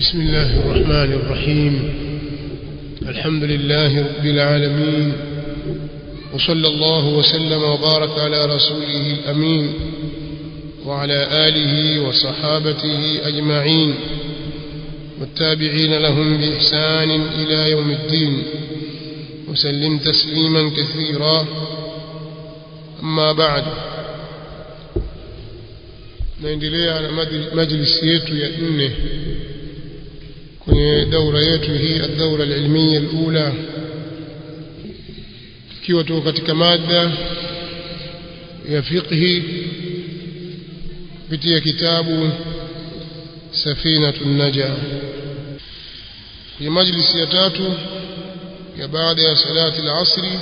بسم الله الرحمن الرحيم. الحمد لله رب العالمين، وصلى الله وسلم وبارك على رسوله الأمين وعلى آله وصحابته أجمعين والتابعين لهم بإحسان إلى يوم الدين، وسلم تسليما كثيرا. أما بعد، naendelea na majlisi yetu ya 4 kwenye daura yetu hii, ad-daura al-ilmiya al-ula, tukiwa tuko katika mada ya fiqhi kupitia kitabu Safinatun Najah. Kwenye majlisi ya 3 ya baada ya salati al-asri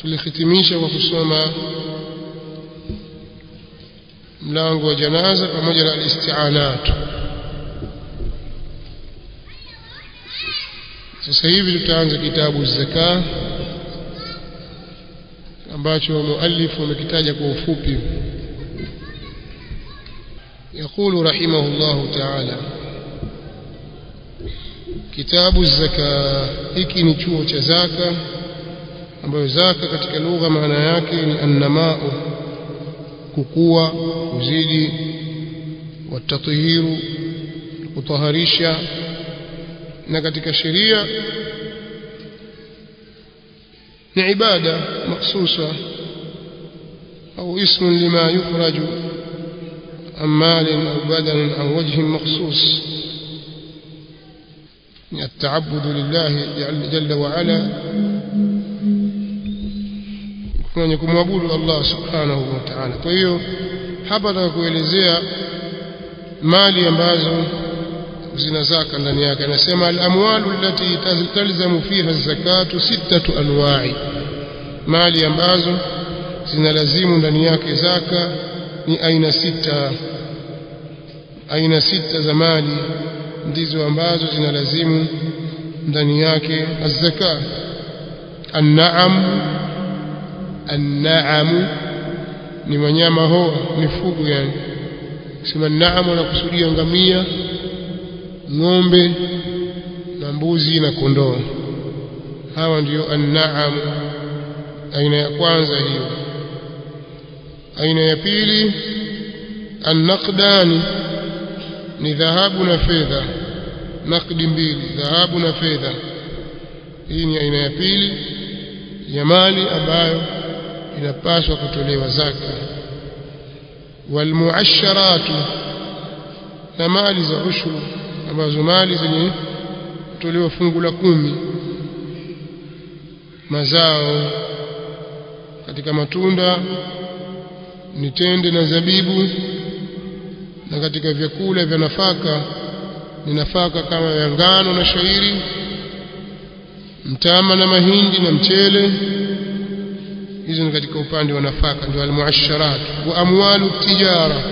tulihitimisha kwa kusoma mlango wa janaza pamoja na al-isti'anat. Sasa hivi tutaanza kitabu zaka ambacho muallif amekitaja kwa ufupi. يقول رحمه الله تعالى: كتاب الزكاة. hiki ni chuo cha zaka, ambayo zaka katika lugha maana yake ni annamau, kukua, kuzidi, watathiru, kutaharisha, na katika sheria ni ibada mahsusa au ismu lima yukhraju an malin au badanin au wajhin makhsus, ni at-ta'abbud lillahi jalla wa ala, kwenye kumwabudu Allah subhanahu wa ta'ala. Kwa hiyo hapa nataka kuelezea mali ambazo zina zaka ndani yake. Anasema al-amwalu allati talzamu fiha az-zakatu 6 anwa'i, mali ambazo zinalazimu ndani yake zaka ni aina 6. Aina 6 za mali ndizo ambazo zinalazimu ndani yake az-zaka. An-na'am ni wanyama hoa, mifugo yani. Sema na'am anakusudia ngamia, ng'ombe na mbuzi na kondoo. Hawa ndio an-na'am, aina ya kwanza hiyo. Aina ya pili an-naqdani, ni dhahabu na fedha, naqdi mbili, dhahabu na fedha. Hii ni aina ya pili ya mali ambayo inapaswa kutolewa zaka. Walmuasharatu, na mali za ushuru, ambazo mali zenye kutolewa fungu la 10, mazao katika matunda ni tende na zabibu, na katika vyakula vya nafaka ni nafaka kama ya ngano na shairi, mtama na mahindi na mchele. Hizo ni katika upande wa nafaka, ndio almuasharat. Wa amwalu tijara,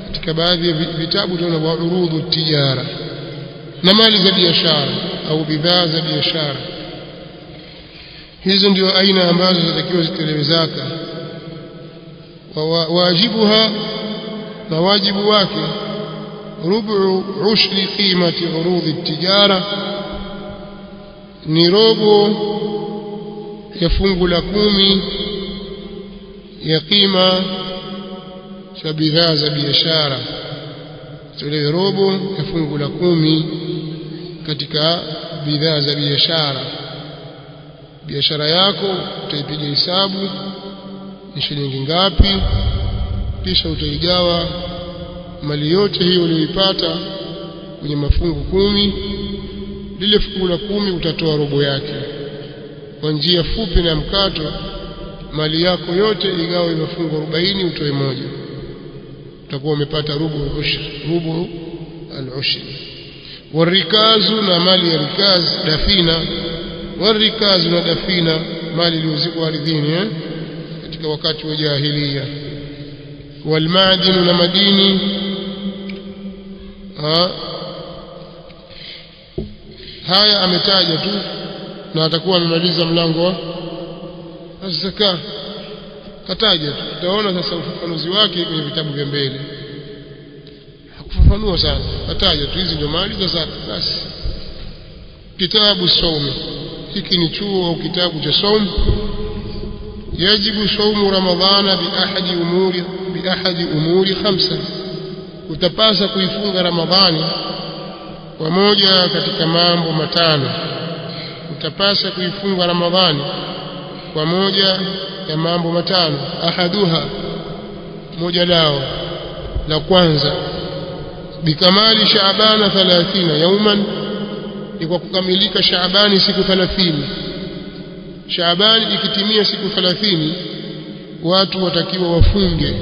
katika baadhi ya vitabu tunaona wa urudhu tijara, na mali za biashara au bidhaa za biashara. Hizo ndio aina ambazo zinatakiwa zitolewe zaka. Wajibuha, na wajibu wake, rubu ushri qimati urudhi tijara, ni robo ya fungu la 10 ya qima cha bidhaa za biashara. Tolewe robo ya fungu la 10 katika bidhaa za biashara. Biashara yako utaipiga hesabu ni shilingi ngapi, kisha utaigawa mali yote hiyo uliyoipata kwenye mafungu 10. Lile fungu la 10 utatoa robo yake. Kwa njia fupi na mkato, mali yako yote igawe mafungu 40, utoe moja, utakuwa umepata rubu al-ushr. Warikazu, na mali ya rikaz, dafina. Warikazu na dafina, mali iliyozikwa ardhini katika wakati wa jahiliya. Walmadinu, na madini. Haya ametaja tu na atakuwa amemaliza mlango wa zaka. Kataja tu, tutaona sasa ufafanuzi wake kwenye vitabu vya mbele. hakufafanua sana, ataja tu hizi ndio mali za zaka basi. Kitabu saumi, hiki ni chuo au kitabu cha saum. Yajibu saumu ramadhana bi ahadi umuri khamsa, utapasa kuifunga Ramadhani kwa moja katika mambo matano. Utapasa kuifunga Ramadhani kwa moja ya mambo matano. Ahaduha, moja lao la kwanza, bikamali Shaabana 30 yauman, ni kwa kukamilika Shaabani siku 30. Shaabani ikitimia siku 30 watu watakiwa wafunge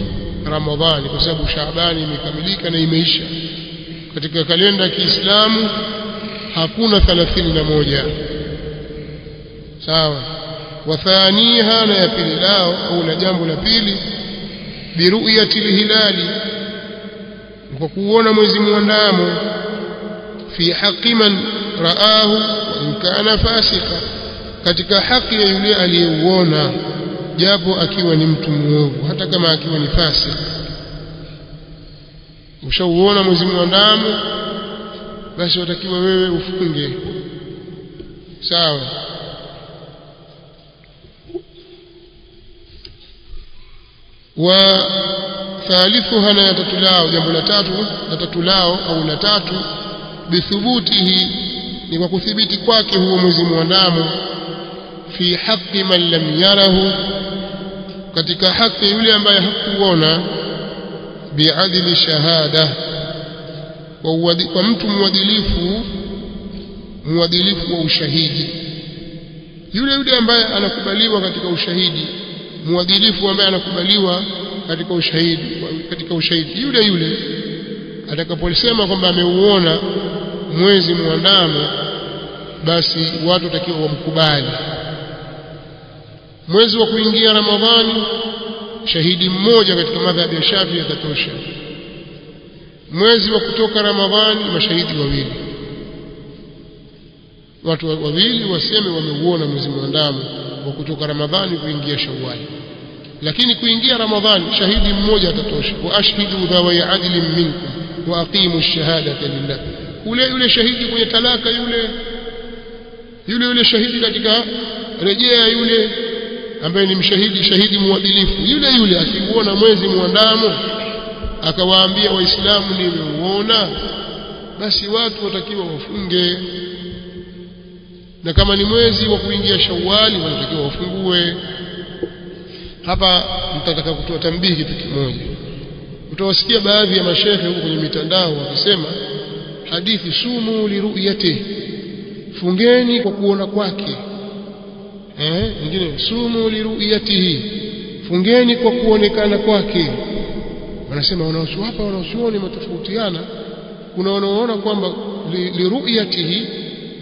Ramadhani, kwa sababu Shaabani imekamilika na imeisha. Katika kalenda ya Kiislamu hakuna 31. Sawa. Wathaniha, na ya pili lao au na jambo la pili, biruyati hilali, kwa kuona mwezi muandamo, fi haqqi man raahu wa in kana fasika, katika haki ya yule aliyeuona japo akiwa ni mtu muovu, hata kama akiwa ni fasik. Ushauona mwezi muandamo, basi watakiwa wewe ufunge. Sawa. Wa thalithuha, na tatulao, jambo la tatulao au la tatu, bithubutihi, ni kwa kuthibiti kwake huo mwezi muandamo, fi haqqi man lam yarahu, katika haki yule ambaye hakuona, biadili shahada, kwa mtu muadilifu wa ushahidi, yule ambaye anakubaliwa katika ushahidi, muadilifu ambaye anakubaliwa katika ushahidi, yule atakaposema kwamba ameuona mwezi muandamo, basi watu watakiwa wamkubali. Mwezi wa kuingia Ramadhani, shahidi mmoja katika madhhabi ya Shafi'i atatosha. Mwezi wa kutoka Ramadhani, mashahidi 2. Watu 2 waseme wameuona mwezi muandamo wa kutoka Ramadhani kuingia Shawwal. Lakini kuingia Ramadhani shahidi mmoja atatosha. Wa ashhidu dhawi adlin minkum wa aqimu ash-shahadata lillah. Yule shahidi kwenye talaka, yule shahidi katika rejea, yule ambaye ni shahidi muadilifu, yule akiuona mwezi muandamo akawaambia Waislamu nimeuona, basi watu watakiwa wafunge. Na kama ni mwezi wa kuingia Shawwali, wanatakiwa wafungue. Hapa nitataka kutoa tambihi kitu kimoja. Utawasikia baadhi ya mashehe huko kwenye mitandao wakisema hadithi sumu liruyati, fungeni kwa kuona kwake. Wengine sumu liruyatihi, fungeni kwa kuonekana kwake. Wanasema wanaochuoni matofautiana. Kuna wanaoona kwamba liruyatihi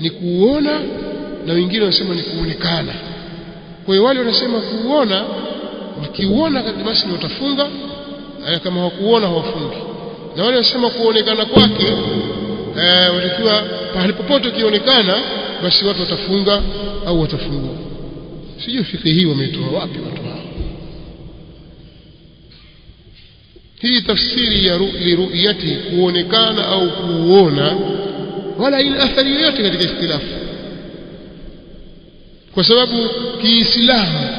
ni kuona, na wengine wanasema ni kuonekana. Kwa hiyo wale wanasema kuona, wakiuona basi watafunga, kama hawakuona hawafungi. Na wale wanasema kuonekana kwake, watakiwa pale popote kionekana, basi watu watafunga au watafungua. Sijui fikri hii wametoa wapi watu hao. Hii tafsiri ya liruyati, kuonekana au kuona, wala ina athari yoyote katika ikhtilafu, kwa sababu Kiislamu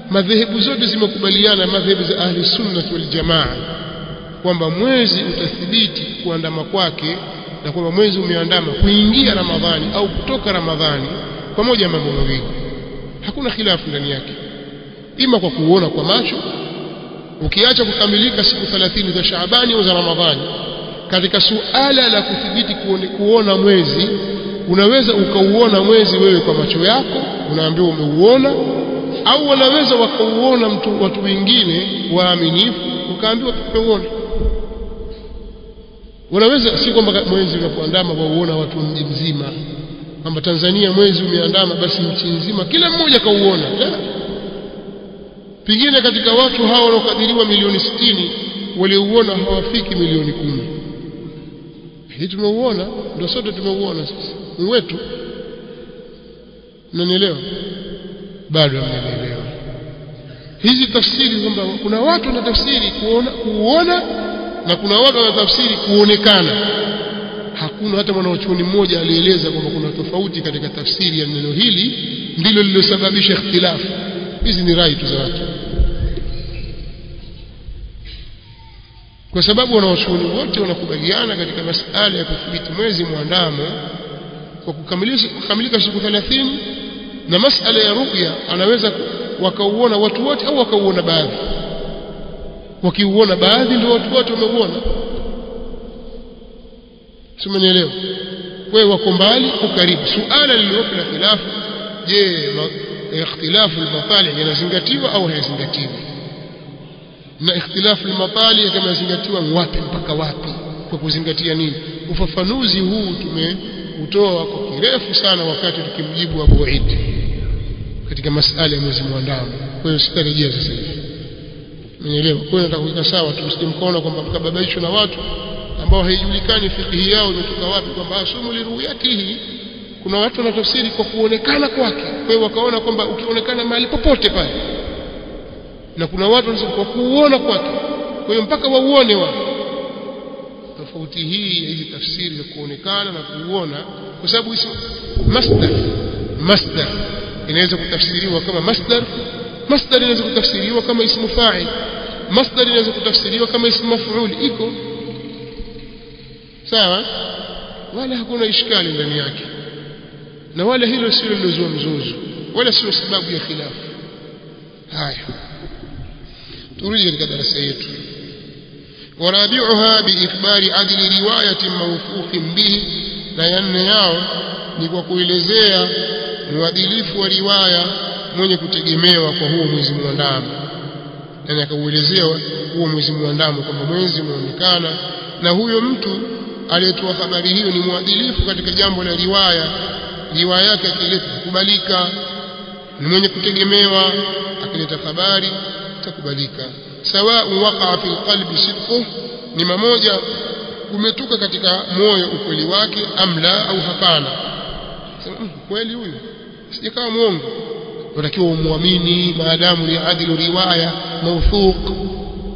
madhehebu zote zimekubaliana, madhehebu za ahli sunna wal jamaa, kwamba mwezi utathibiti kuandama kwake, na kwamba mwezi umeandama kuingia Ramadhani au kutoka Ramadhani pamoja mambo mawili. Hakuna khilafu ndani yake, ima kwa kuona kwa macho, ukiacha kukamilika siku 30 za Shaabani au za Ramadhani. Katika suala la kuthibiti kuona mwezi, unaweza ukauona mwezi wewe kwa macho yako, unaambiwa umeuona, au wanaweza wakauona watu wengine waaminifu, ukaambiwa tumeuona. Wanaweza, si kwamba mwezi unapoandama wauona watu mji mzima, kwamba Tanzania mwezi umeandama basi nchi nzima kila mmoja kauona. Pengine katika watu hao wanaokadiriwa milioni 60 waliouona hawafiki milioni 10. Hii tumeuona, ndio sote tumeuona, sasa ni wetu. Unanielewa? Bado hamnielewa. Hizi tafsiri kwamba kuna watu na tafsiri kuona na kuna watu wanatafsiri kuonekana. Hakuna hata mwanachuoni mmoja alieleza kwamba kuna tofauti katika tafsiri ya neno hili ndilo lililosababisha ikhtilafu. Hizi ni rai tu za watu, kwa sababu wanachuoni wote wanakubaliana katika masuala ya kuthibiti mwezi muandamo kwa kukamilika siku 30, na masuala ya ru'ya anaweza wakauona watu wote au wakauona baadhi. Wakiuona baadhi ndio watu wote wameuona. Simenielewa? Kwa hiyo wako mbali au karibu. Suala lililopo la khilafu, je, ikhtilafu al-matali' yanazingatiwa au hayazingatiwi? Na ikhtilafu al-matali' kama yazingatiwa wapi mpaka wapi, kwa kuzingatia nini? Ufafanuzi huu tumeutoa kwa kirefu sana wakati tukimjibu Abu Eid katika masuala ya mwezi muandamo. Kwa hiyo sitarejea sasa hivi. Umeelewa? Kwa hiyo nataka kuweka sawa tu, msijimkaona kwamba mkababaishwa na watu ambao haijulikani fiqhi yao imetoka wapi, kwamba asumu liruyatihi. Kuna watu wanatafsiri kwa kuonekana kwake, kwa hiyo wakaona kwamba ukionekana mahali popote pale, na kuna watu wanasema kwa kuona kwake, kwa hiyo mpaka wauone wao. Tofauti hii ya hizi tafsiri za kuonekana na kuuona, kwa sababu masdar inaweza kutafsiriwa kama masdar inaweza kutafsiriwa kama ismu fa'il, masdar inaweza kutafsiriwa kama ismu maf'ul. Iko sawa, wala hakuna ishkali ndani yake, na wala hilo sio lilozua mzozo, wala sio sababu ya khilafu. Haya, turudi katika darasa yetu. warabi'uha biikhbari adli riwayatin mawfuqin bihi, na yanne yao ni kwa kuelezea uadilifu wa riwaya mwenye kutegemewa kwa huo mwezi muandamo. Yani akauelezea huo mwezi muandamo kwamba mwezi umeonekana, na huyo mtu aliyetoa habari hiyo ni muadilifu katika jambo la riwaya yake akileta kukubalika, ni mwenye kutegemewa, akileta habari itakubalika. Sawa waqa'a fil qalbi sidquhu, ni mmoja umetoka katika moyo ukweli wake, amla au hapana. Sema kweli huyu sijakawa muongo, unatakiwa umwamini maadamu ni adhilu riwaya mawthuq,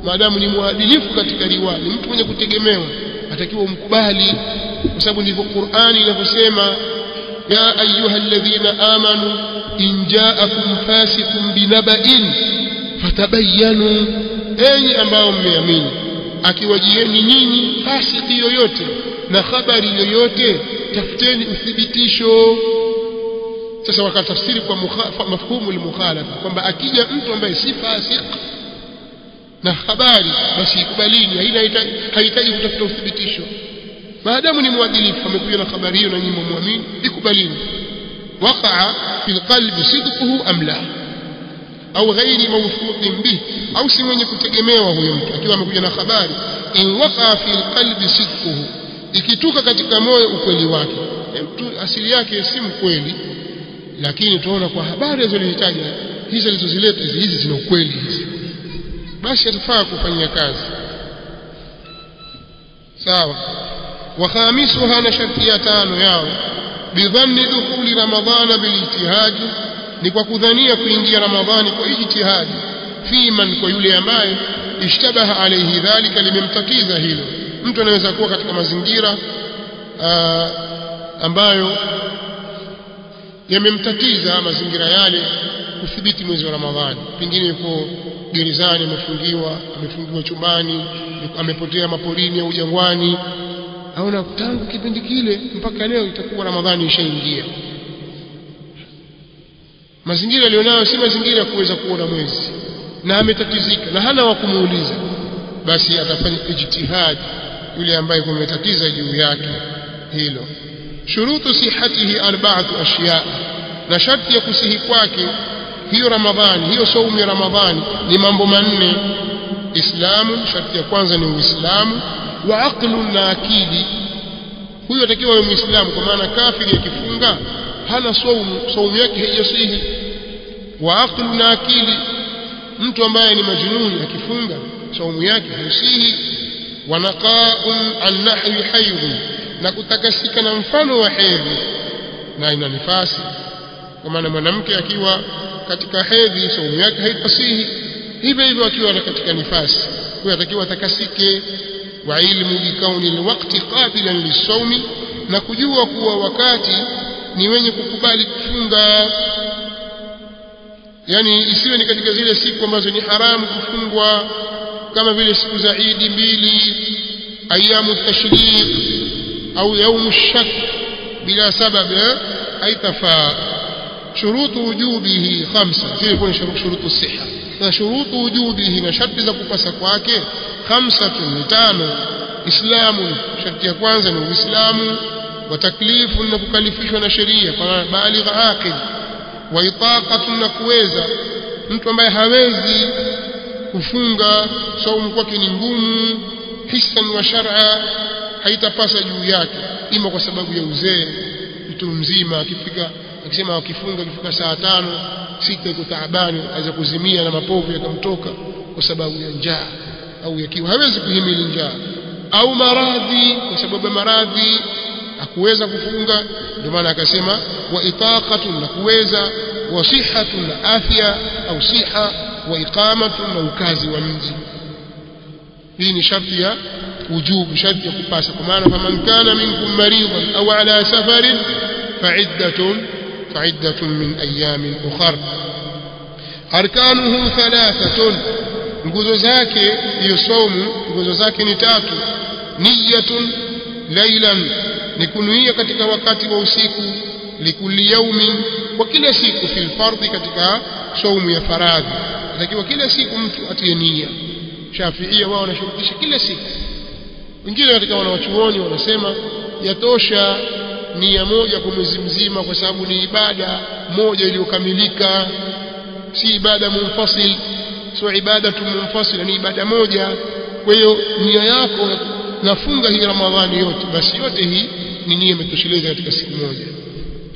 maadamu ni muadilifu katika riwaya, ni mtu mwenye kutegemewa, atakiwa umkubali, kwa sababu ndivyo Qur'ani inavyosema, ya ayyuhalladhina amanu in ja'akum fasiqun binaba'in fatabayyanu, enyi ambao mmeamini, akiwajieni nyinyi fasiki yoyote na habari yoyote, tafuteni uthibitisho. Sasa wakatafsiri kwa mafhumu al-mukhalafa, kwamba akija mtu ambaye si fasik na habari, basi ikubalini, haihitaji kutafuta uthibitisho. Maadamu ni muadilifu, amekuja na habari hiyo na nyinyi muamini, ikubalini. Waqa'a fil qalbi sidquhu am la, au ghairi mawthuqin bih, au si mwenye kutegemewa huyo mtu akiwa amekuja na habari. In waqa'a fil qalbi sidquhu, ikituka katika moyo ukweli wake, mtu asili yake si mkweli, lakini tunaona kwa habari alizozitaja hizi alizozileta hizi zina ukweli hizi, basi atafaa kufanyia kazi. Sawa. Wa khamisuha, na sharti ya tano yao, bidhanni dukhuli ramadhana bilijtihad, ni kwa kudhania kuingia Ramadhani kwa ijtihadi, fi man, kwa yule ambaye ishtabaha alayhi dhalika, limemtatiza hilo. Mtu anaweza kuwa katika mazingira ambayo yamemtatiza mazingira yale kuthibiti mwezi wa Ramadhani, pengine yuko gerezani, amefungiwa chumbani, amepotea maporini au jangwani, aona tangu kipindi kile mpaka leo itakuwa Ramadhani ishaingia. Mazingira alionayo si mazingira ya kuweza kuona mwezi, na ametatizika na hana wa kumuuliza, basi atafanya ijtihad yule ambaye kumetatiza juu yake hilo. Shurutu sihatihi arba'atu ashya, na sharti ya kusihi kwake hiyo Ramadhani, hiyo saumu ya Ramadhani ni mambo manne. Islamu, sharti ya kwanza ni Uislamu, wa aqlu, na akili. Huyo atakiwa awe Muislamu, kwa maana kafiri akifunga hana saumu yake haijasihi. Wa aqlu, na akili, mtu ambaye ni majnuni akifunga saumu yake haisihi. Wa naqa'un an nahwi hayd, na kutakasika na mfano wa hedhi na ina nifasi, kwa maana mwanamke akiwa katika hedhi saumu yake haitasihi, hivyo hivyo akiwa katika nifasi, huyo atakiwa atakasike. wa ilmu bikauni alwaqti qabilan lisawmi, na kujua kuwa wakati ni wenye kukubali kufunga, yani isiwe ni katika zile siku ambazo ni haramu kufungwa kama vile siku za Eid mbili, ayamu tashriq au yaumu shak bila sababu haitafaa. shurutu wujubihi 5 zile kuna shurutu siha, na shurutu wujubihi na sharti za kupasa kwake 5 islamu, sharti ya kwanza ni uislamu, wa taklifu na kukalifishwa na sheria kwa baligh aqil, wa itaqatu na kuweza, mtu ambaye hawezi kufunga saumu kwake ni ngumu hisan wa shar'a haitapasa juu yake, ima kwa sababu ya uzee, mtu mzima akisema akifunga kifika saa 5 6 yuko taabani, aweza kuzimia na mapovu yakamtoka kwa sababu ya njaa au ya kiu, hawezi kuhimili njaa, au maradhi, kwa sababu ya maradhi hakuweza kufunga, ndio maana akasema wa itaqatu na kuweza, wa sihhatu na afya au siha, wa iqamatu na ukazi wa mji. hii ni sharti ya wujubu, sharti ya kupasa, kwa maana faman kana minkum maridan au ala safarin fa'iddatun min ayamin ukhra. arkanuhu 3, nguzo zake hiyo saumu, nguzo zake ni 3. niyatun laylan, ni kunuia katika wakati wa usiku, likulli yawmin, kwa kila siku, fil fardhi, katika saumu ya faradhi lakini kila siku mtu atie nia. Shafiia wao wanashurutisha kila siku, wengine katika wanawachuoni wanasema yatosha nia moja kwa mwezi mzima, kwa sababu ni ibada moja iliyokamilika, si ibada munfasil, sio ibada munfasila, ni ibada moja. Kwa hiyo nia yako nafunga hii Ramadhani yote, basi yote hii ni nia imetosheleza katika siku moja.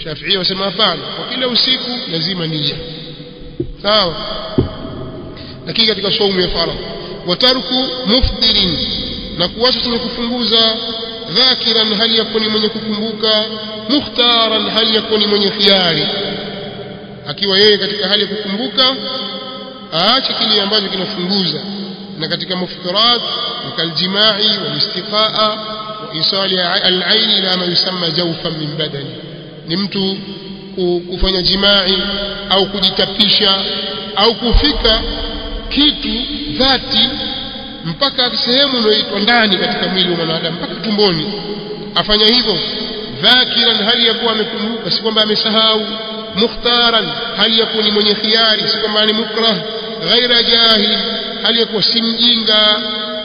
Shafi'i wasema hapana, kwa kila usiku lazima nia, sawa. Lakini katika saumu ya faradhi, watarku mufdirin, na kuacha chenye kufunguza, dhakiran, hali yakuni mwenye kukumbuka, mukhtaran, hali yakuni mwenye khiari, akiwa yeye katika hali ya kukumbuka aache kile ambacho kinafunguza. na katika muftarat kaljimai walistiqaa wa isali al-ain ila ma yusamma jawfan min badani, ni mtu kufanya jimai au kujitapisha au kufika kitu dhati mpaka sehemu inayoitwa ndani katika mwili wa mwanadamu, mpaka tumboni. afanya hivyo dhakiran, hali yakuwa amekumbuka, si kwamba amesahau. mukhtaran, hali yakuwa ni mwenye khiari, si kwamba ni mukrah. ghaira jahil, hali yakuwa si mjinga.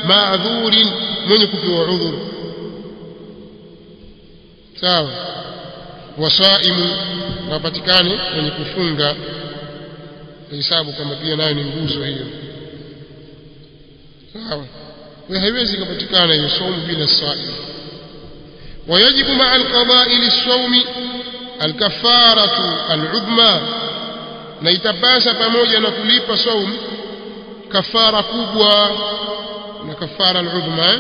maadhurin, mwenye kupewa udhuru, sawa. wasaimu, wapatikane mwenye kufunga, hesabu kama pia nayo ni nguzo hiyo, sawa. haiwezi kupatikana hiyo saumu bila saim. ويجب مع القضاء للصوم الكفارة العظمى, na itapasa pamoja na kulipa saum kafara kubwa na kafara al-udhma,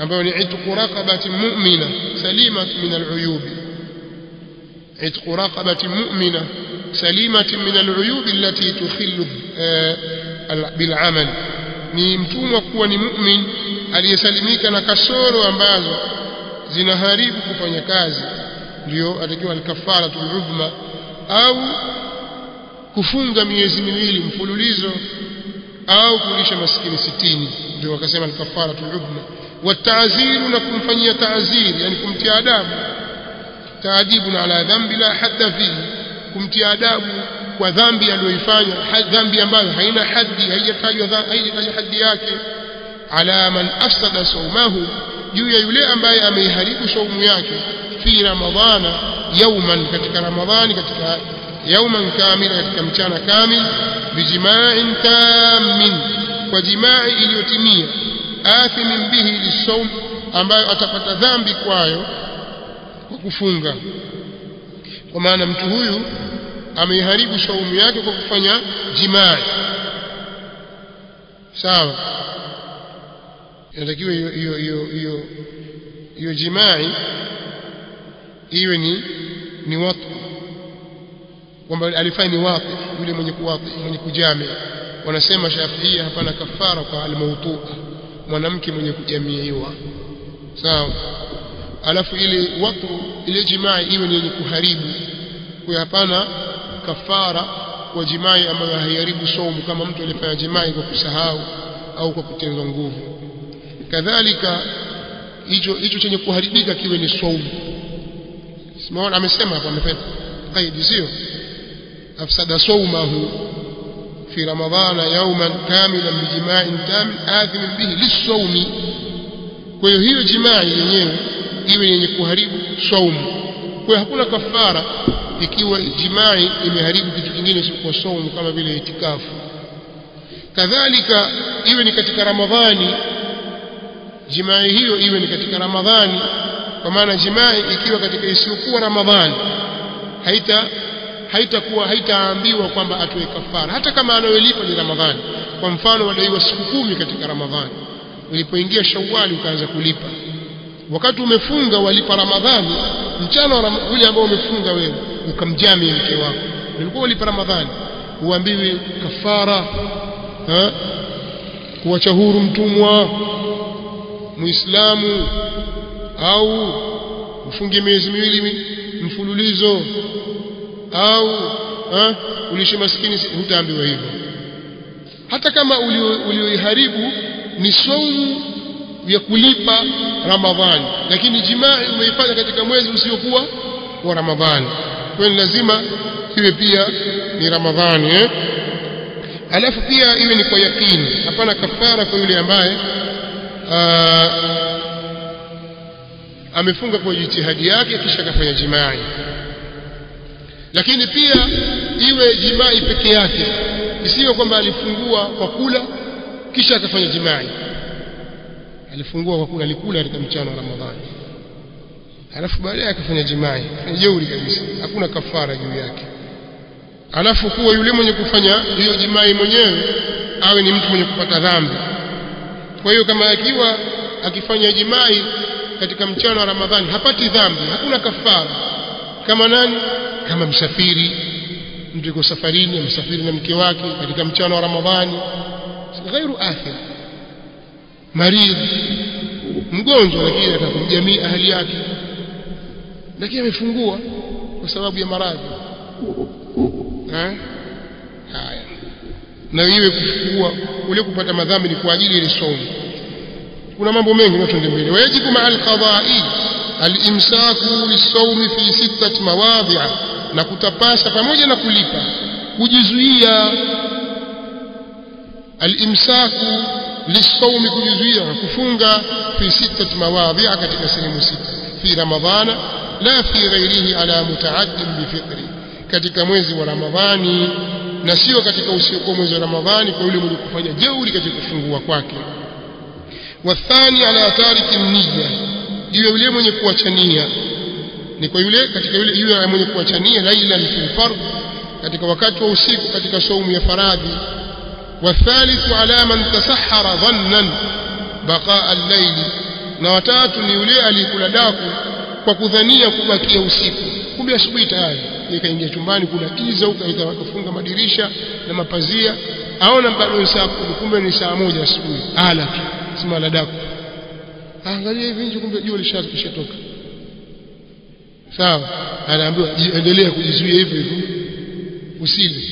ambayo ni itqu raqabati mu'mina salimat min al-uyub. itqu raqabati mu'mina salimat min al-uyub allati tukhillu bil amal, ni mtumwa kuwa ni mu'min aliyesalimika na kasoro ambazo zinaharibu kufanya kazi, ndio atakiwa al-kafaratul udhma. au kufunga miezi miwili mfululizo, au kulisha maskini 60, ndio wakasema al-kafaratul udhma. wata'ziru, na kumfanyia ta'zir, yani kumtia adabu, ta'dibun ala dhanbi la hadda fihi, kumtia adabu kwa dhambi aliyoifanya, dhambi ambayo haina haddi, haijatajwa haddi yake. ala man afsada sawmahu, juu ya yule ambaye ameiharibu saumu yake, fi ramadhana yawman, katika ramadhani, katika yawman kamila, katika mchana kamil, bijima'in tammin, kwa jimai iliyotimia, athimin bihi lisawm, ambayo atapata dhambi kwayo kwa kufunga. kwa maana mtu huyu ameiharibu saumu yake kwa kufanya jimai, sawa. inatakiwa hiyo jimai iwe ni watu, kwamba alifanya ni watu, yule mwenye kuwati, mwenye kujami. wanasema Shafiia hapana kafara kwa al-mawtu'a, mwanamke mwenye kujamiiwa. Sawa. Alafu ile watu ile jimaa iwe ni yenye kuharibu, kwa hapana kafara kwa jimaa ambayo haiharibu saumu, kama mtu alifanya jimaa kwa kusahau au kwa kutenzwa nguvu. Kadhalika hicho chenye kuharibika kiwe ni saumu. Simona amesema hapa, amefanya qaidi, sio afsada saumahu fi ramadhana yawman kamilan bijima'in tam adhim bihi lis-sawmi. Kwa hiyo jimaa yenyewe iwe yenye kuharibu saumu. Kwa hakuna kafara ikiwa jimaa imeharibu kitu kingine isipokuwa saumu, kama vile itikafu. Kadhalika iwe ni katika Ramadhani, jimaa hiyo iwe ni katika Ramadhani, kwa maana jimaa ikiwa katika isiyokuwa Ramadhani haitaambiwa kwamba atoe kafara, hata kama anayolipa ni Ramadhani. Kwa mfano wadaiwa siku 10 katika Ramadhani, ulipoingia Shawwal ukaanza kulipa, wakati umefunga walipa Ramadhani, mchana ule ambao umefunga wewe ukamjamii mke wako, ulikuwa ulipa Ramadhani, uambiwe kafara, kuacha huru mtumwa Muislamu, au ufunge miezi 2 mfululizo, au ulishe maskini, hutaambiwa hivyo. Hata kama ulioiharibu ni saumu ya kulipa Ramadhani, lakini jimaa umeifanya katika mwezi usiokuwa wa Ramadhani, kwa hiyo lazima iwe pia ni Ramadhani. Alafu pia iwe ni kwa yakini, hapana kafara kwa yule ambaye amefunga kwa jitihadi yake kisha akafanya jimaa. Lakini pia iwe jimaa peke yake, isiyo kwamba alifungua kwa kula kisha akafanya jimaa. Alifungua kwa kula, alikula katika mchana wa Ramadhani, alafu baadaye akafanya jimaa, ni jeuri kabisa, hakuna kafara juu yake. Alafu kuwa yule mwenye kufanya hiyo jimaa mwenyewe awe ni mtu mwenye kupata dhambi. Kwa hiyo kama akiwa akifanya jimaa katika mchana wa Ramadhani hapati dhambi, hakuna kafara. Kama nani? Kama msafiri, mtu yuko safarini, amesafiri na mke wake katika mchana wa Ramadhani, ghairu athir. Maridhi, mgonjwa, lakini atakumjamii ahli yake, lakini amefungua kwa sababu ya maradhi. Haya, na iwe kufungua ule kupata madhambi ni kwa ajili ya somo. Kuna mambo mengi na tuende mbele. Wajibu ma'al qada'i al-imsaku lis-sawmi fi 6 mawadhi'a, na kutapasa pamoja na kulipa kujizuia. Al-imsaku lis-sawmi, kujizuia kufunga, fi 6 mawadhi'a, katika sehemu 6, fi Ramadhana la fi ghairihi ala muta'addin bi fitri, katika mwezi wa Ramadhani na sio katika usiokuwa mwezi wa Ramadhani kwa yule mwenye kufanya jeuri katika kufungua kwake. Wathani ala tariki niyya, yule mwenye kuachania ni kwa yule katika yule mwenye kuachania lailan fil fard, katika wakati wa usiku katika saumu ya faradhi. Wathalithu ala man tasahhara dhannan baqa al-layl, na watatu ni yule aliyekula daku kwa kudhania kubakia usiku, kumbe asubuhi tayari ikaingia chumbani kuna giza, ukafunga madirisha na mapazia, aona bado saa 10, kumbe ni saa 1 asubuhi, ala tu sima la daku, angalia hivi nje, kumbe jua lishatoka. Sawa, anaambiwa endelea kujizuia hivyo usile.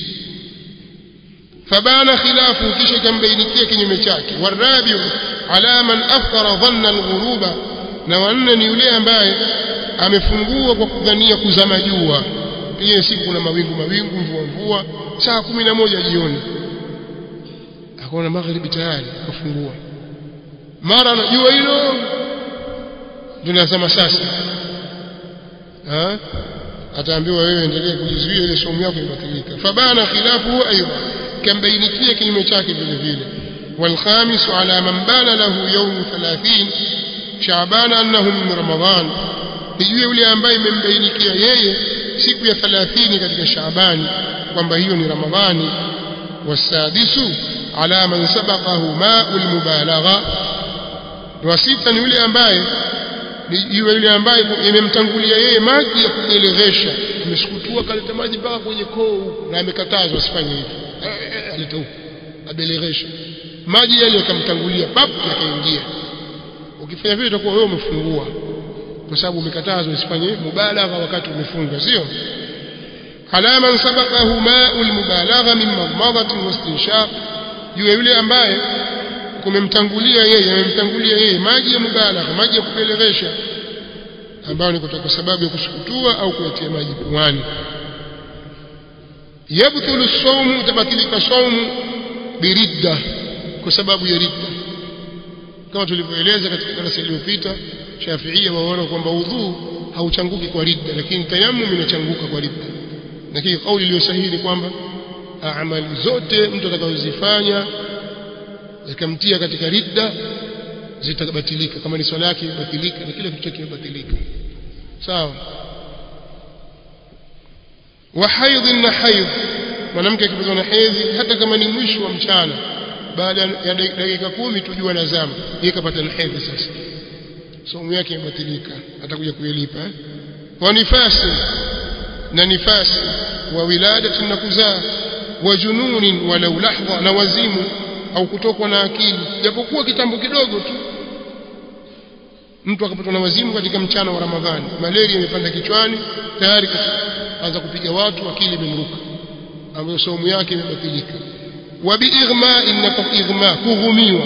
Fabana khilafu, kisha kambainikia kinyume chake. Warabiu ala man afkara dhanna al-ghuruba, na wanne ni yule ambaye amefungua kwa kudhania kuzama jua. Pia siku kuna mawingu mvua, saa 11 jioni akaona magharibi tayari, akafungua, mara na jua hilo ndio lazima sasa. Ataambiwa wewe endelee kujizuia, ile somo yako ibatilika. Fabana khilafu aidha, kambainikia kinyume chake vile vile. Walkhamis ala man bana lahu yawm 30 Shaaban annahu min Ramadhan, ni yule ambaye imembainikia yeye siku ya 30 katika Shaabani kwamba hiyo ni Ramadhani. Wasadisu ala man sabaqahu ma'ul mubalagha, wa sita ni yule ambaye imemtangulia yeye maji ya kueleghesha, ameshukutua kaleta maji mpaka kwenye koo na amekatazwa asifanye hivyo, aleta huko abeleghesha maji yale yakamtangulia papo yakaingia. Ukifanya vile utakuwa wewe umefungua, kwa sababu umekatazwa usifanye mubalagha wakati umefunga, sio? Ala man sabaqahu ma'ul mubalagha min madmadatin wastinshaq, yule ambaye kumemtangulia yeye maji ya mubalagha, maji ya kupelewesha, ambayo ni kutoka sababu ya kusukutua au kuyatia maji puani. Yabtulu as-sawm, tabatilika sawmu biridda, kwa sababu ya ridda. Kama tulivyoeleza katika darasa iliyopita, Shafi'ia waona kwamba udhu hauchanguki kwa ridda, lakini tayammum inachanguka kwa ridda. Lakini kauli iliyo sahihi ni kwamba amali zote mtu atakazozifanya zikamtia katika ridda zitabatilika. Kama ni swala yake ibatilika na kila kitu kimebatilika, sawa. Wa haidhin, na haidh, mwanamke akipatwa na hedhi hata kama ni mwisho wa mchana, baada ya dakika 10 tujua lazama yeye kapata na hedhi, sasa saumu yake imebatilika, atakuja kuilipa. Wa nifasi, na nifasi, wa wiladati, na kuzaa, wa jununin walau lahdha, na wazimu au kutokwa na akili japokuwa kitambo kidogo tu. Mtu akapatwa na wazimu katika mchana wa Ramadhani, malaria imepanda kichwani tayari anza kupiga watu, akili imemruka, ambayo saumu yake imebatilika. Wa biighma, inna ighma, kughumiwa,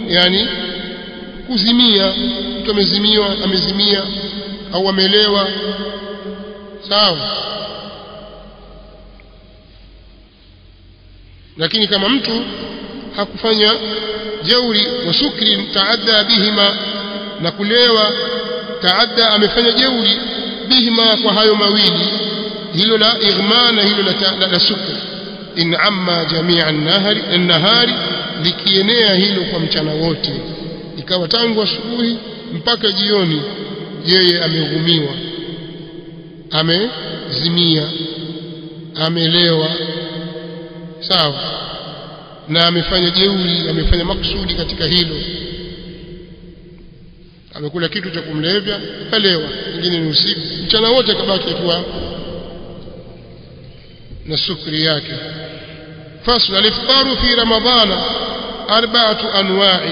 yani kuzimia. Mtu amezimia au amelewa, sawa. Lakini kama mtu hakufanya jeuri, wa sukri taadda bihima, na kulewa, taadda amefanya jeuri, bihima, kwa hayo mawili, hilo la ighma na hilo la sukri. In amma jamia an-nahari, likienea hilo kwa mchana wote, ikawa tangu asubuhi mpaka jioni yeye ameghumiwa, amezimia, amelewa, sawa, na amefanya jeuri, amefanya makusudi katika hilo, amekula kitu cha kumlevya, kalewa, nyingine ni usiku, mchana wote kabaki akiwa na sukri yake. Fasl al-iftaru fi ramadhana 4 anwa'i,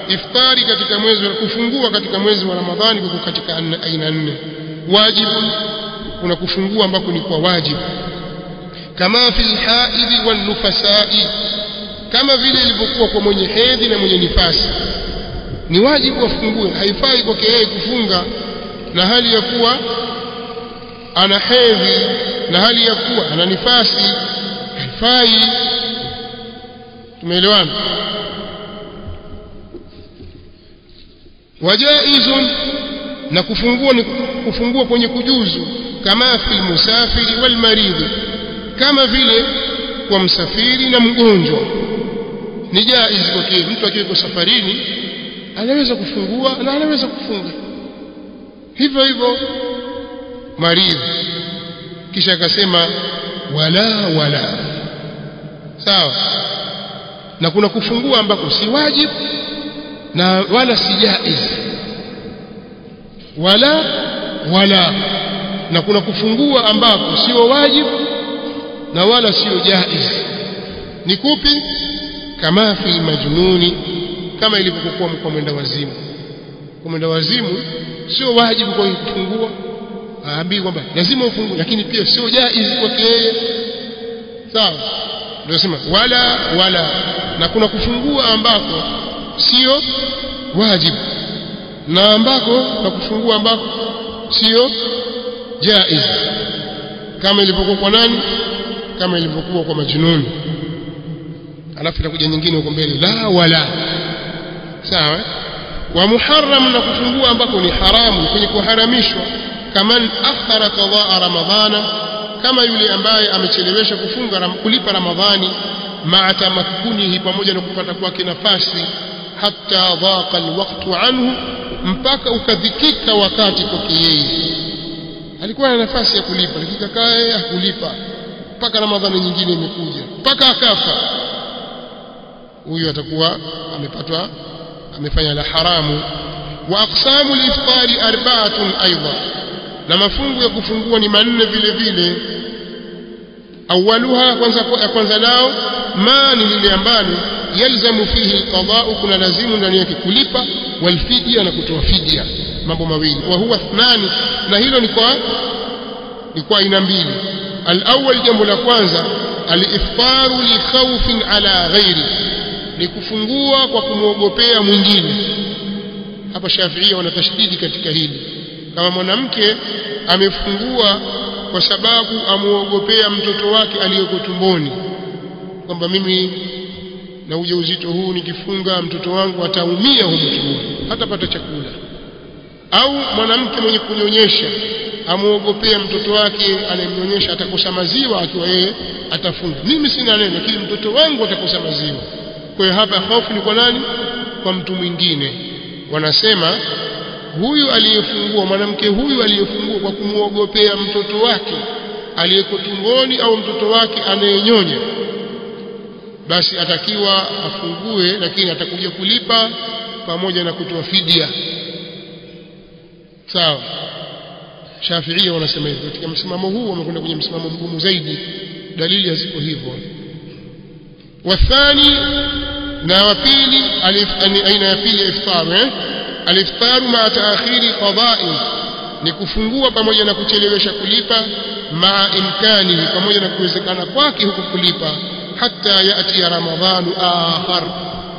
iftari katika mwezi wa kufungua katika mwezi wa Ramadhani kuko katika aina 4. Wajibu, kuna kufungua ambako ni kwa wajibu, kama fil haidhi wan nufasai, kama vile ilivyokuwa kwa mwenye hedhi na mwenye nifasi, ni wajibu afungue. Haifai kwake yeye kufunga na hali ya kuwa ana hedhi na hali ya kuwa ana nifasi, haifai. Tumeelewana? Wajaizun, na kufungua ni kufungua kwenye kujuzu, kama fil musafiri wal maridhi, kama vile kwa msafiri na mgonjwa, ni jaiz kwake. Mtu akiwa safarini anaweza kufungua na anaweza kufunga, hivyo hivyo maridhi. Kisha akasema wala, sawa. Na kuna kufungua ambako si wajibu na wala si jaiz, wala, na kuna kufungua ambako sio wajibu na wala sio jaiz. Ni kupi? Kama fi majnuni, kama ilivyokuwa kwa mwenda wazimu. Kwa mwenda wazimu sio wajibu kwa kufungua, aambii kwamba lazima ufungue, lakini pia sio jaiz kwake yeye, sawa. Ndio sema wala, na kuna kufungua ambako sio wajibu na ambako na kufungua ambako sio jaiz, kama ilivyokuwa kwa nani? Kama ilivyokuwa kwa majnuni. Alafu itakuja nyingine huko mbele, la wala, sawa. Wa muharram, na kufungua ambako ni haramu, kwenye kuharamishwa, kama akhara qada ramadhana, kama yule ambaye amechelewesha kufunga kulipa Ramadhani, ma'a tamakkunihi, pamoja na kupata kwake nafasi, hatta dhaqa alwaqtu anhu, mpaka ukadhikika wakati kwake yeye. Alikuwa na nafasi ya kulipa, lakini kakae hakulipa mpaka Ramadhani nyingine imekuja, mpaka akafa. Huyu atakuwa amefanya la haramu. Wa aqsamu al-iftari 4 aidha, na mafungu ya kufungua ni 4 vile vile. Awaluha, kwanza lao, ma ni lile ambalo yalzamu fihi alqada, kuna lazimu ndani yake kulipa, walfidia, na kutoa fidia, mambo mawili. Wa huwa ithnani, na hilo ni kwa aina mbili. Al-awwal, jambo la kwanza, al-iftaru li khawfin ala ghairi, ni kufungua kwa kumwogopea mwingine. Hapa Shafiia wanatashdidi katika hili. Kama mwanamke amefungua kwa sababu amuogopea mtoto wake aliyeko tumboni, kwamba mimi na ujauzito huu nikifunga mtoto wangu ataumia huko tumboni, hatapata chakula. Au mwanamke mwenye kunyonyesha amuogopea mtoto wake anayemnyonyesha atakosa maziwa akiwa yeye atafunga. Mimi sina neno, lakini mtoto wangu atakosa maziwa. Kwa hiyo hapa hofu ni kwa nani? Kwa mtu mwingine. Wanasema huyu aliyefungua, mwanamke huyu aliyefungua kwa kumuogopea mtoto wake aliyeko tumboni au mtoto wake anayenyonya, basi atakiwa afungue, lakini atakuja kulipa pamoja na kutoa fidia. Sawa? Shafiia wanasema hivyo. Katika msimamo huu wamekwenda kwenye msimamo mgumu zaidi, dalili hazipo hivyo. Wathani, na wapili, aina ya pili ya iftaru, aliftaru ma taakhiri qada'i, ni kufungua pamoja na kuchelewesha kulipa, ma imkanihi, pamoja na kuwezekana kwake huko kulipa, hatta yati ramadhanu akhar,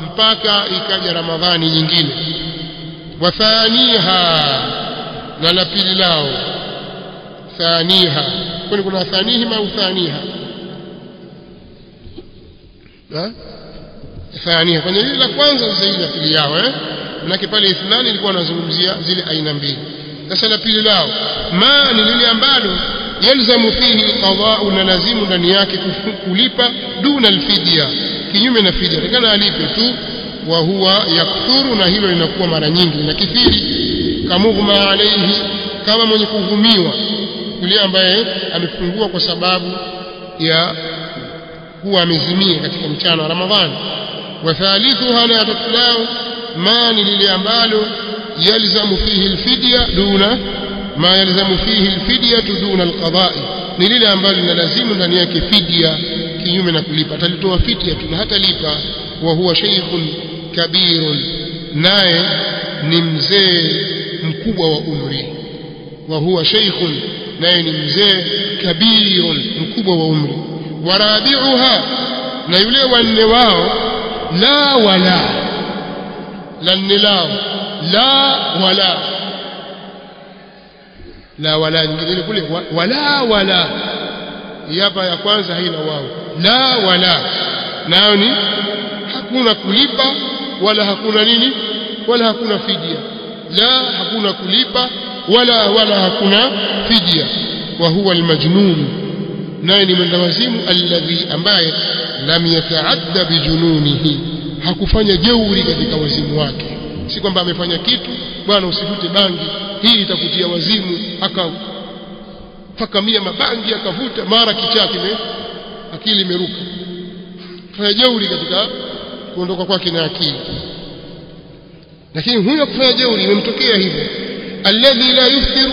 mpaka ikaja ramadhani nyingine. Wathaniha, na la pili lao, thaniha, kwani kuna thanihima au thaniha? Thaniha kwenye hili la kwanza, zaidi ya pili yao, manake pale ithnani ilikuwa anazungumzia zile aina mbili. Sasa la pili lao, ma ni lile ambalo yalzamu fihi alqada'u, na lazimu ndani yake kulipa, duna alfidia, kinyume na fidia, takana alipe tu. Wa huwa yakthuru, na hilo linakuwa mara nyingi na kithiri. Kamughma alayhi, kama mwenye kuhumiwa, yule ambaye amefungua kwa sababu ya kuwa amezimia katika mchana wa Ramadhani. Wa thalithuha, na tatlao, ma ni lile ambalo yalzamu fihi alfidya duna ma yalzamu fihi alfidya duna alqada'i, ni lile ambalo linalazimu ndani yake fidia, kinyume na kulipa. Atalitoa fidia tu na hatalipa. Wa huwa shaykhun kabirun, naye ni mzee mkubwa wa umri. Wa huwa shaykhun, naye ni mzee kabirun, mkubwa wa umri. Warabi'uha, na yule wanne wao, la wala, la nne lao, la wala, la wala nyingine kule, wala hapa ya kwanza haina wao. La wala, nayo ni hakuna kulipa wala hakuna nini, wala hakuna fidia. La, hakuna kulipa wala hakuna fidia. Wa huwa almajnun, naye ni mwendawazimu, alladhi, ambaye lam yataadda bijununihi, hakufanya jeuri katika wazimu wake. Si kwamba amefanya kitu, bwana usivute bangi, hii itakutia wazimu, akafakamia mabangi akavuta, mara kichaa akili imeruka. Fanya jeuri katika kuondoka kwake na akili. Lakini huyo kufanya jeuri imemtokea hivyo. Alladhi la yuftiru,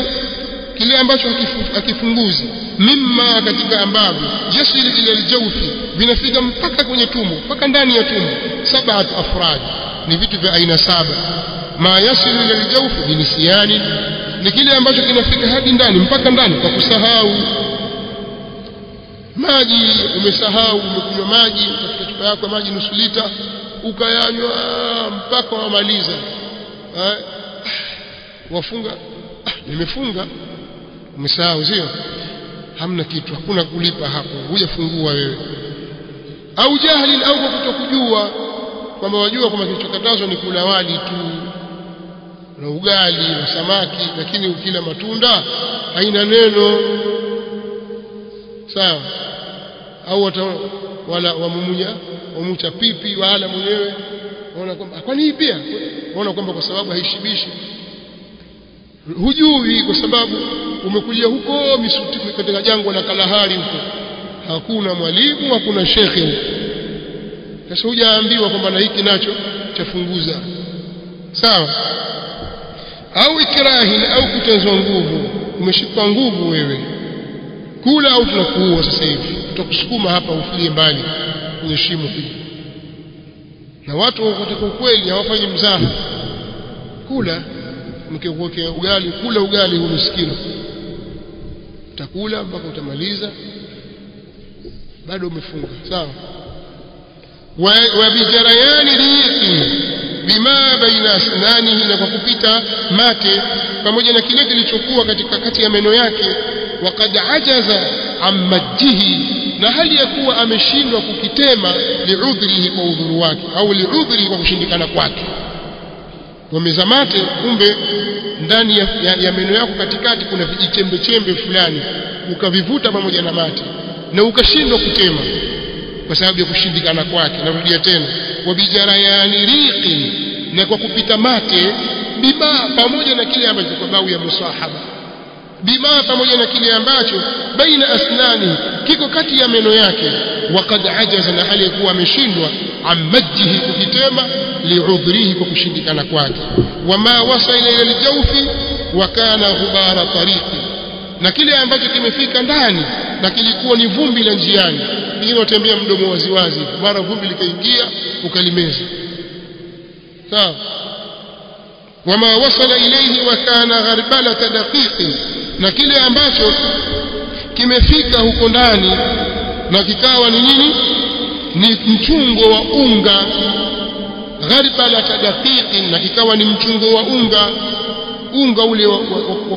kile ambacho akifunguzi, mimma, katika ambavyo yasilu ila aljawfi, vinafika mpaka kwenye tumbo, mpaka ndani ya tumbo. 7 afrad, ni vitu vya aina 7. Ma yasilu ila aljawfi binisiani, ni kile ambacho kinafika hadi ndani, mpaka ndani kwa kusahau. Maji umesahau, umekunywa maji, utafuta chupa yako maji nusu lita, ukayanywa mpaka wamaliza, wafunga, nimefunga, umesahau, sio? Hamna kitu, hakuna kulipa hapo, hujafungua wewe. Au jahili, au kwa kutokujua, kwamba wajua kwamba kilichokatazwa ni kula wali tu na ugali na samaki, lakini ukila matunda haina neno, sawa? Au wala wamucha pipi, wala mwenyewe waona kwamba kwani hii pia, waona kwamba kwa sababu haishibishi. Hujui kwa sababu umekuja huko misuti katika jangwa la Kalahari huko, hakuna mwalimu, hakuna shekhe huko. Sasa hujaambiwa kwamba na hiki nacho chafunguza, sawa? Au ikrahi, au kutenzwa nguvu, umeshikwa nguvu wewe, kula au tunakuua sasa hivi, tutakusukuma hapa ufilie mbali kwenye shimo hili. na watu katika ukweli hawafanyi mzaha. Kula mkiwekea ugali, kula ugali unusikilo, utakula mpaka utamaliza, bado umefunga. Sawa. Wa bijarayani riqi bima baina asnanihi, na kwa kupita mate pamoja na kile kilichokuwa katika kati ya meno yake. Waqad ajaza ammajihi, na hali ya kuwa ameshindwa kukitema, liudhrihi, kwa udhuru wake, au liudhrihi, kwa kushindikana kwake. Wameza mate, kumbe ndani ya meno yako katikati kuna vijichembe chembe fulani, ukavivuta pamoja na mate na ukashindwa kutema kwa sababu ya kushindikana kwake. Narudia tena, wabijarayani riqi, na kwa kupita mate, bima, pamoja na kile ambacho kwa babu ya musahaba, bima, pamoja na kile ambacho baina asnani, kiko kati ya meno yake. Waqad ajaza, na hali ya kuwa ameshindwa, ammajihi, kukitema, liudhrihi, kwa kushindikana kwake. Wama wasala ila aljawfi wa kana ghubara tariqi, na kile ambacho kimefika ndani na kilikuwa ni vumbi la njiani. Pengine watembea mdomo waziwazi, mara vumbi likaingia ukalimeza. Sawa. Wama wasala ilayhi wa kana gharbala daqiqi, na kile ambacho kimefika huko ndani na kikawa ni nini? Ni mchungo wa unga. Gharbala daqiqi, na kikawa ni mchungo wa unga ule wa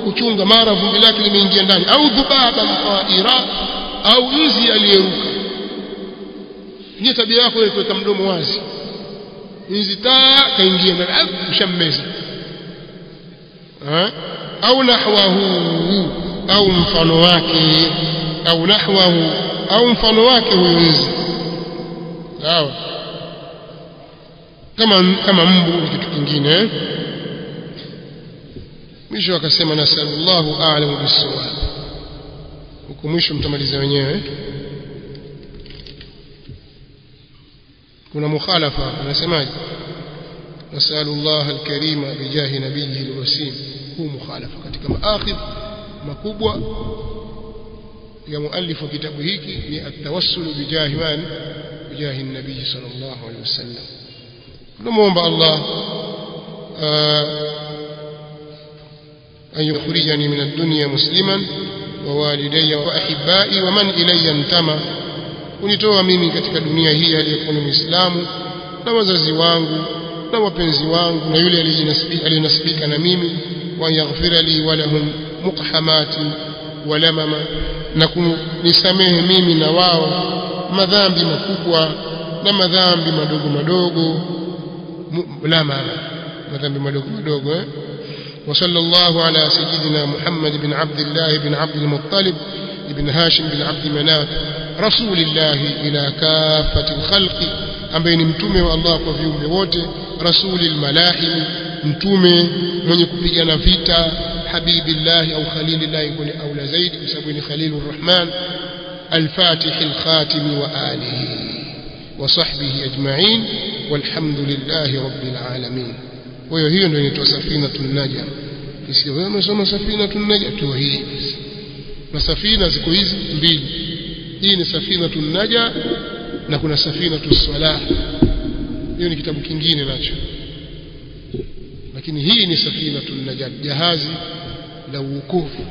kuchunga, mara vumbi lake limeingia ndani. Au dhubaba mtaira, au nzi aliyeruka. Ni tabia yako ile kuweka mdomo wazi, nzi kaingia ndani, ushammeza. Au nahwahu, au mfano wake, au nahwahu, au mfano wake huyo nzi. Sawa. Kama mbu ni kitu kingine. Mwisho akasema nasallallahu a'lamu bis-sawab. Huko mwisho mtamaliza wenyewe. Kuna mukhalafa, anasemaje? nasallallahu al-karima bijahi nabiyhi al-wasim. Huu mukhalafa katika maakhidh makubwa ya muallif wa kitabu hiki ni at-tawassul bijahi an-nabiy sallallahu alayhi wasallam. Tunamuomba Allah أن يخرجني من الدنيا مسلما ووالدي وأحبائي ومن إلي انتمى, kunitoa mimi katika dunia hii aliyekuwa Muislamu, na wazazi wangu na wapenzi wangu na yule aliyenasibika na mimi. Wa yaghfira li wa lahum muqhamati wa lamama, na kunisamehe mimi na wao madhambi makubwa na madhambi madogo. Lamama, madhambi madogo. وصلى الله على سيدنا محمد بن عبد الله بن عبد المطلب بن هاشم بن عبد مناف رسول الله إلى كافة الخلق, ambaye ni mtume wa Allah kwa viumbe wote. Rasulil malahim, mtume mwenye kupigana vita. Habibillah au khalilillah, kuni aula zaidi kwa sababu ni Khalilur Rahman. Al-Fatih al-Khatim wa alihi wa sahbihi ajma'in, walhamdulillahi rabbil alamin. Kwa hiyo ndio inaitwa safinatun naja. Sisi wewe unasoma safinatun naja tu hii. Na safina ziko hizi mbili. Hii ni safinatun naja na kuna safinatus salah. Hiyo ni kitabu kingine nacho. Lakini hii ni safinatun naja, jahazi la wokovu.